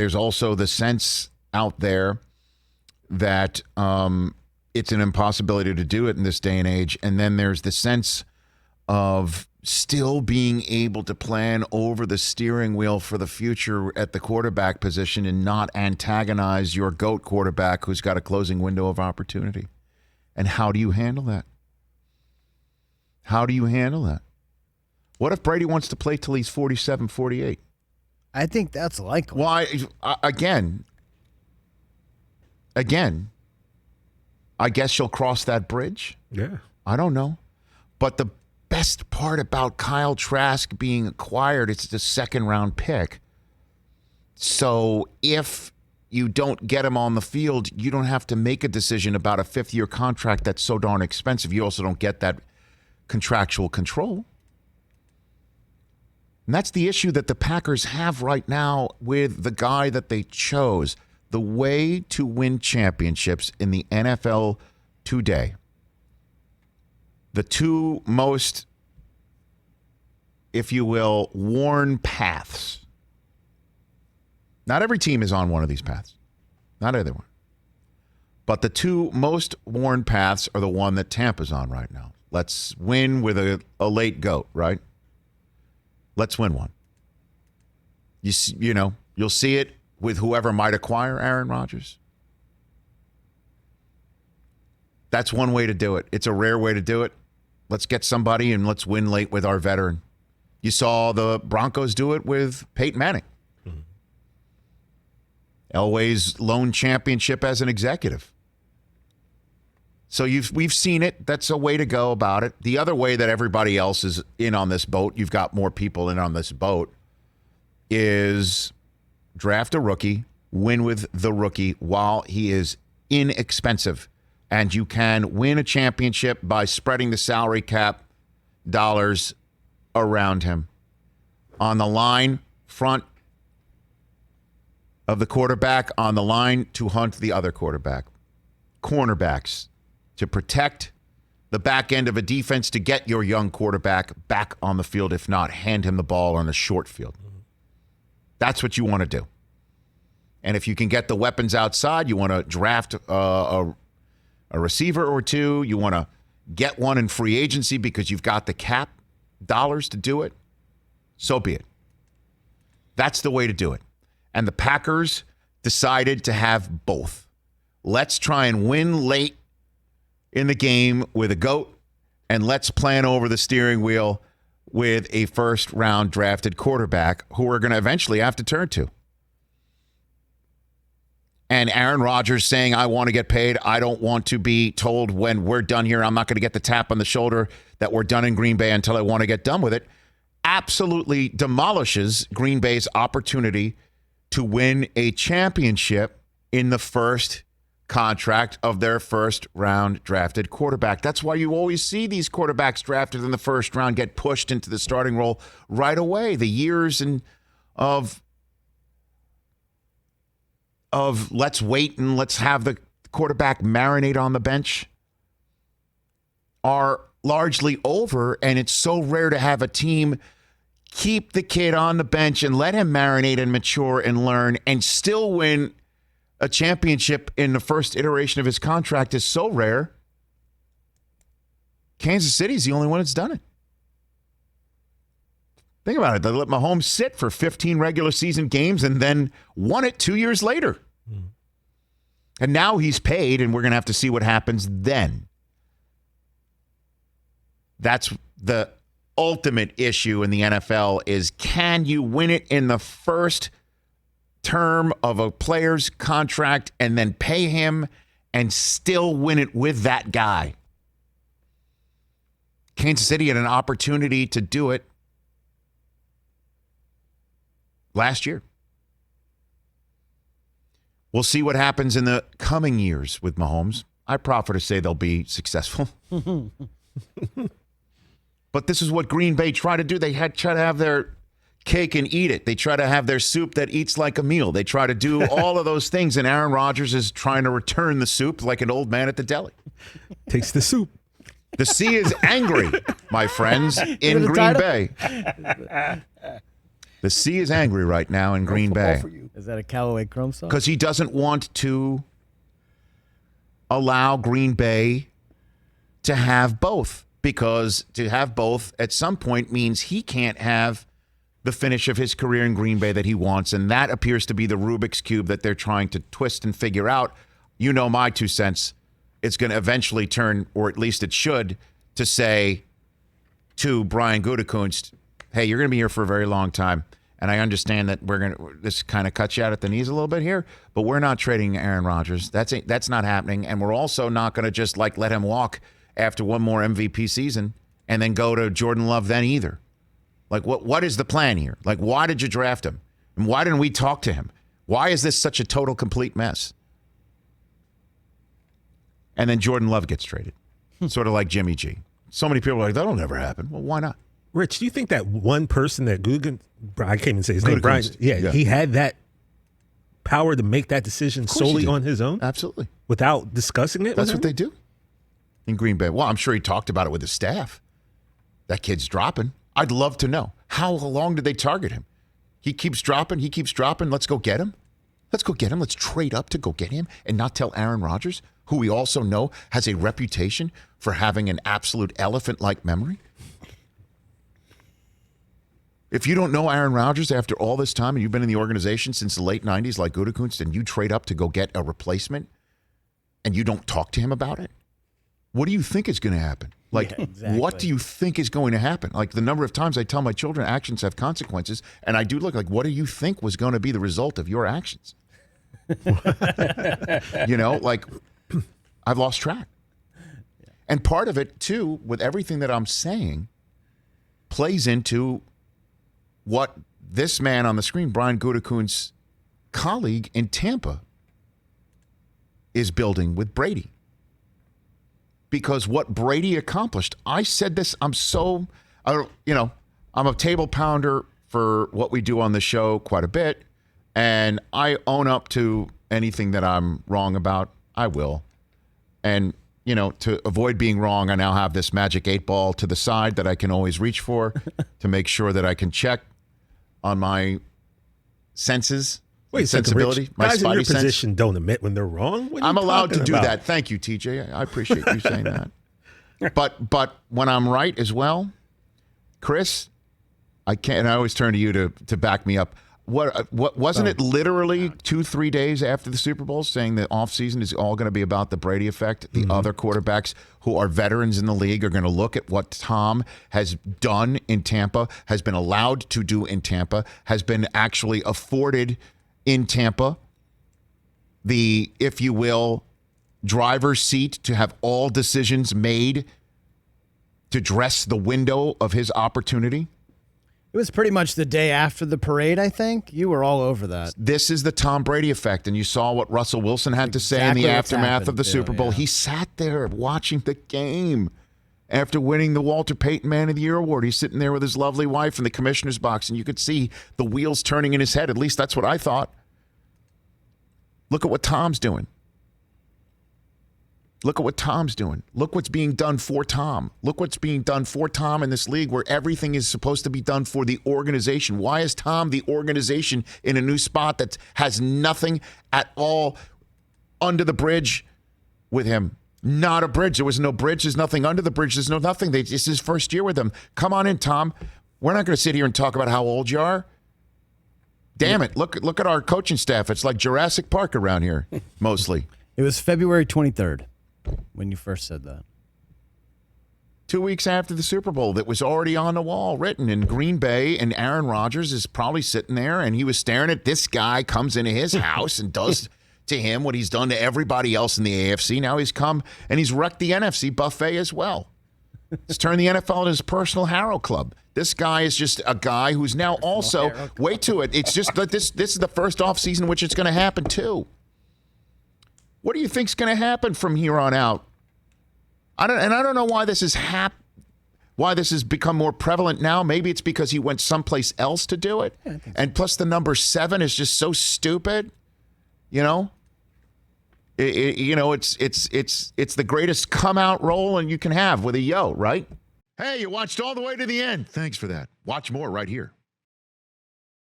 There's also the sense out there that it's an impossibility to do it in this day and age. And then there's the sense of still being able to plan over the steering wheel for the future at the quarterback position and not antagonize your GOAT quarterback who's got a closing window of opportunity. And how do you handle that? How do you handle that? What if Brady wants to play till he's 47, 48? I think that's likely. Well, again, I guess you'll cross that bridge. Yeah. I don't know. But the best part about Kyle Trask being acquired, it's the second-round pick. So if you don't get him on the field, you don't have to make a decision about a fifth-year contract that's so darn expensive. You also don't get that contractual control. And that's the issue that the Packers have right now with the guy that they chose. The way to win championships in the NFL today, the two most, if you will, worn paths. Not every team is on one of these paths. Not either one. But the two most worn paths are the one that Tampa's on right now. Let's win with a late GOAT, right? Let's win one. You know, you'll see it with whoever might acquire Aaron Rodgers. That's one way to do it. It's a rare way to do it. Let's get somebody and let's win late with our veteran. You saw the Broncos do it with Peyton Manning. Mm-hmm. Elway's lone championship as an executive. So we've seen it. That's a way to go about it. The other way that everybody else is in on this boat, you've got more people in on this boat, is draft a rookie, win with the rookie while he is inexpensive. And you can win a championship by spreading the salary cap dollars around him. On the line, front of the quarterback, on the line to hunt the other quarterback. Cornerbacks to protect the back end of a defense to get your young quarterback back on the field. If not, hand him the ball on the short field. That's what you want to do. And if you can get the weapons outside, you want to draft a receiver or two. You want to get one in free agency because you've got the cap dollars to do it. So be it. That's the way to do it. And the Packers decided to have both. Let's try and win late in the game with a GOAT, and let's plan over the steering wheel with a first-round drafted quarterback who we're going to eventually have to turn to. And Aaron Rodgers saying, I want to get paid. I don't want to be told when we're done here, I'm not going to get the tap on the shoulder that we're done in Green Bay until I want to get done with it, absolutely demolishes Green Bay's opportunity to win a championship in the first contract of their first-round drafted quarterback. That's why you always see these quarterbacks drafted in the first round get pushed into the starting role right away. The years of let's wait and let's have the quarterback marinate on the bench are largely over, and it's so rare to have a team keep the kid on the bench and let him marinate and mature and learn and still win a championship in the first iteration of his contract is so rare. Kansas City's the only one that's done it. Think about it. They let Mahomes sit for 15 regular season games and then won it 2 years later. Mm. And now he's paid, and we're going to have to see what happens then. That's the ultimate issue in the NFL is, can you win it in the first term of a player's contract and then pay him and still win it with that guy? Kansas City had an opportunity to do it last year. We'll see what happens in the coming years with Mahomes. I proffer to say they'll be successful. But this is what Green Bay tried to do. They try to have their cake and eat it. They try to have their soup that eats like a meal. They try to do all of those things, and Aaron Rodgers is trying to return the soup like an old man at the deli. Takes the soup. The sea is angry, my friends, in Green Bay. The sea is angry right now in Green Bay. Is that a Callaway Chrome song? Because he doesn't want to allow Green Bay to have both. Because to have both at some point means he can't have the finish of his career in Green Bay that he wants. And that appears to be the Rubik's Cube that they're trying to twist and figure out. You know my 2 cents. It's going to eventually turn, or at least it should, to say to Brian Gutekunst, hey, you're going to be here for a very long time. And I understand that this kind of cuts you out at the knees a little bit here, but we're not trading Aaron Rodgers. That's not happening. And we're also not going to just let him walk after one more MVP season and then go to Jordan Love then either. What is the plan here? Why did you draft him? And why didn't we talk to him? Why is this such a total, complete mess? And then Jordan Love gets traded, sort of like Jimmy G. So many people are like, that'll never happen. Well, why not? Rich, do you think that one person that I can't even say his name, Brian, he had that power to make that decision solely on his own? Absolutely. Without discussing it? That's what they do in Green Bay. Well, I'm sure he talked about it with his staff. That kid's dropping. I'd love to know. How long did they target him? He keeps dropping. Let's go get him. Let's trade up to go get him and not tell Aaron Rodgers, who we also know has a reputation for having an absolute elephant-like memory. If you don't know Aaron Rodgers after all this time and you've been in the organization since the late 90s like Gutekunst and you trade up to go get a replacement and you don't talk to him about it, what do you think is going to happen? What do you think is going to happen? The number of times I tell my children actions have consequences, and I do look what do you think was going to be the result of your actions? I've lost track. And part of it, too, with everything that I'm saying, plays into what this man on the screen, Brian Gutekunst's colleague in Tampa, is building with Brady. Because what Brady accomplished, I said this, I'm a table pounder for what we do on the show quite a bit, and I own up to anything that I'm wrong about, I will. And, to avoid being wrong, I now have this magic 8-ball to the side that I can always reach for to make sure that I can check on my senses. Wait, sensibility, Rich, my guys in your spidey position don't admit when they're wrong. I'm allowed to do that. Thank you, TJ. I appreciate you saying that. But when I'm right as well, Chris, I can't. And I always turn to you to back me up. What wasn't it literally 2-3 days after the Super Bowl saying the offseason is all going to be about the Brady effect? The other quarterbacks who are veterans in the league are going to look at what Tom has done in Tampa, has been allowed to do in Tampa, has been actually afforded in Tampa, the, if you will, driver's seat to have all decisions made to dress the window of his opportunity. It was pretty much the day after the parade, I think. You were all over that. This is the Tom Brady effect, and you saw what Russell Wilson had to say in the aftermath of the Super Bowl. Yeah. He sat there watching the game after winning the Walter Payton Man of the Year award. He's sitting there with his lovely wife in the commissioner's box, and you could see the wheels turning in his head. At least that's what I thought. Look at what Tom's doing. Look at what Tom's doing. Look what's being done for Tom. Look what's being done for Tom in this league where everything is supposed to be done for the organization. Why is Tom the organization in a new spot that has nothing at all under the bridge with him? Not a bridge. There was no bridge. There's nothing under the bridge. There's no nothing. This is his first year with them. Come on in, Tom. We're not going to sit here and talk about how old you are. Damn it. Look at our coaching staff. It's like Jurassic Park around here, mostly. It was February 23rd when you first said that. 2 weeks after the Super Bowl that was already on the wall, written in Green Bay, and Aaron Rodgers is probably sitting there, and he was staring at this guy, comes into his house and does to him what he's done to everybody else in the AFC. Now he's come and he's wrecked the NFC buffet as well. He's turned the NFL into his personal Harrow Club. This guy is just a guy who's now also, wait to it, it's just that this is the first offseason in which it's going to happen too. What do you think's going to happen from here on out? I don't know why this is why this has become more prevalent now. Maybe it's because he went someplace else to do it. Yeah, and plus the number 7 is just so stupid. You know? It's the greatest come out role and you can have with a yo, right? Hey, you watched all the way to the end. Thanks for that. Watch more right here.